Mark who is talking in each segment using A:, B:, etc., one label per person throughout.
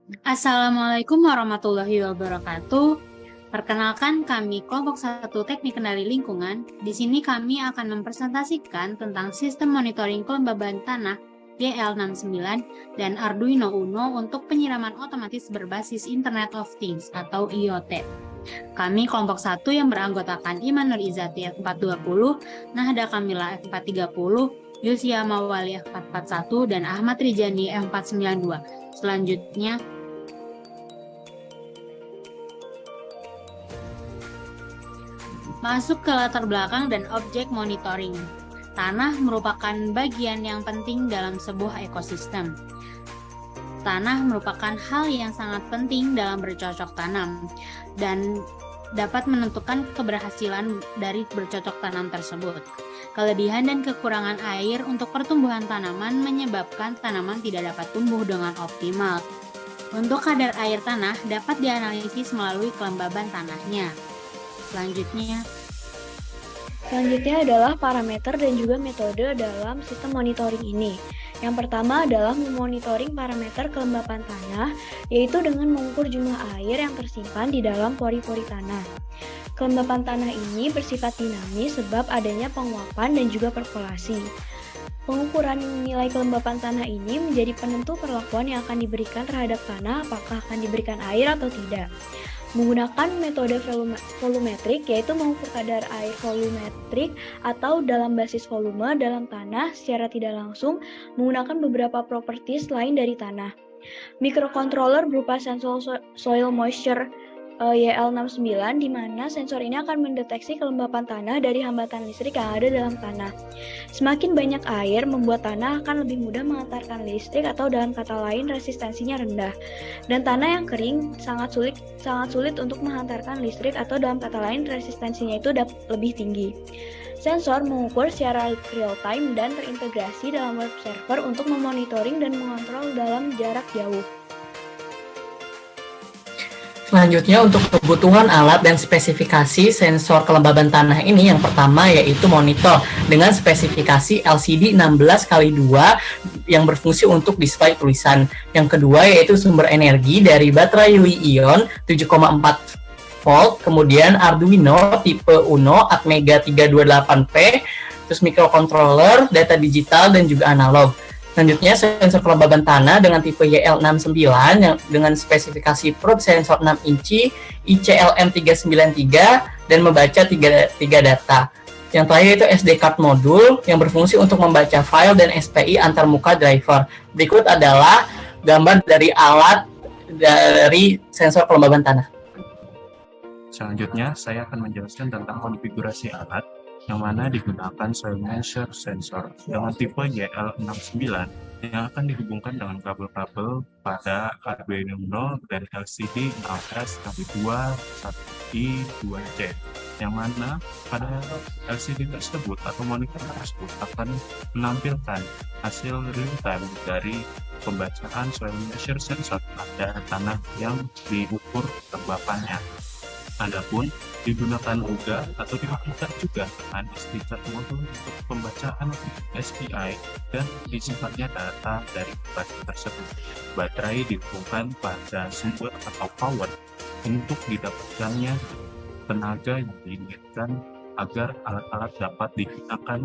A: Assalamualaikum warahmatullahi wabarakatuh. Perkenalkan kami kelompok 1 Teknik Kendali Lingkungan. Di sini kami akan mempresentasikan tentang sistem monitoring kelembaban tanah YL69 dan Arduino Uno untuk penyiraman otomatis berbasis Internet of Things atau IoT. Kami kelompok 1 yang beranggotakan Iman Nur Izati F420, Nahda Kamila F430, Yusia Mawali F441, dan Ahmad Rijani F492. Selanjutnya, masuk ke latar belakang dan objek monitoring. Tanah merupakan bagian yang penting dalam sebuah ekosistem. Tanah merupakan hal yang sangat penting dalam bercocok tanam dan dapat menentukan keberhasilan dari bercocok tanam tersebut. Kelebihan dan kekurangan air untuk pertumbuhan tanaman menyebabkan tanaman tidak dapat tumbuh dengan optimal. Untuk kadar air tanah dapat dianalisis melalui kelembaban tanahnya.
B: Selanjutnya adalah parameter dan juga metode dalam sistem monitoring ini. Yang pertama adalah memonitoring parameter kelembapan tanah, yaitu dengan mengukur jumlah air yang tersimpan di dalam pori-pori tanah. Kelembapan tanah ini bersifat dinamis sebab adanya penguapan dan juga perkolasi. Pengukuran nilai kelembapan tanah ini menjadi penentu perlakuan yang akan diberikan terhadap tanah, apakah akan diberikan air atau tidak. Menggunakan metode volumetrik, yaitu mengukur kadar air volumetrik atau dalam basis volume dalam tanah secara tidak langsung menggunakan beberapa properties lain dari tanah. Microcontroller berupa sensor soil moisture YL69, di mana sensor ini akan mendeteksi kelembapan tanah dari hambatan listrik yang ada dalam tanah. Semakin banyak air membuat tanah akan lebih mudah mengantarkan listrik, atau dalam kata lain resistensinya rendah. Dan tanah yang kering sangat sulit untuk menghantarkan listrik, atau dalam kata lain resistensinya itu lebih tinggi. Sensor mengukur secara real-time dan terintegrasi dalam web server untuk memonitoring dan mengontrol dalam jarak jauh.
C: Selanjutnya untuk kebutuhan alat dan spesifikasi sensor kelembaban tanah ini, yang pertama yaitu monitor dengan spesifikasi LCD 16x2 yang berfungsi untuk display tulisan. Yang kedua yaitu sumber energi dari baterai Li-ion 7,4 volt, kemudian Arduino tipe Uno Atmega 328P, terus microcontroller, data digital, dan juga analog. Selanjutnya sensor kelembaban tanah dengan tipe YL69 yang dengan spesifikasi probe sensor 6 inci, ICLM393, dan membaca 3 data. Yang terakhir itu SD card modul yang berfungsi untuk membaca file dan SPI antarmuka driver. Berikut adalah gambar dari alat dari sensor kelembaban tanah.
D: Selanjutnya, saya akan menjelaskan tentang konfigurasi alat yang mana digunakan soil measure sensor dengan tipe YL69 yang akan dihubungkan dengan kabel-kabel pada Arduino Uno dari LCD 16x2 1i 2c, yang mana pada LCD tersebut atau monitor tersebut akan menampilkan hasil real-time dari pembacaan soil measure sensor pada tanah yang diukur kelembapannya. Adapun digunakan juga atau dilakukan juga dengan SD card modul untuk pembacaan SPI dan disimpannya data dari baterai tersebut. Baterai dihubungkan pada sumber atau power untuk didapatkannya tenaga yang diinginkan agar alat-alat dapat digunakan,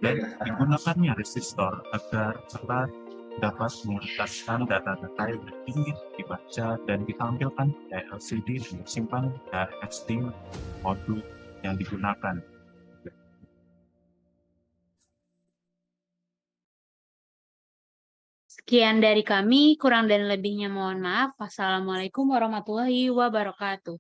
D: dan digunakannya resistor agar alat dapat mengeluarkan data-data yang ingin dibaca dan ditampilkan pada LCD dan disimpan pada SD modul yang digunakan.
A: Sekian dari kami, kurang dan lebihnya mohon maaf. Wassalamualaikum warahmatullahi wabarakatuh.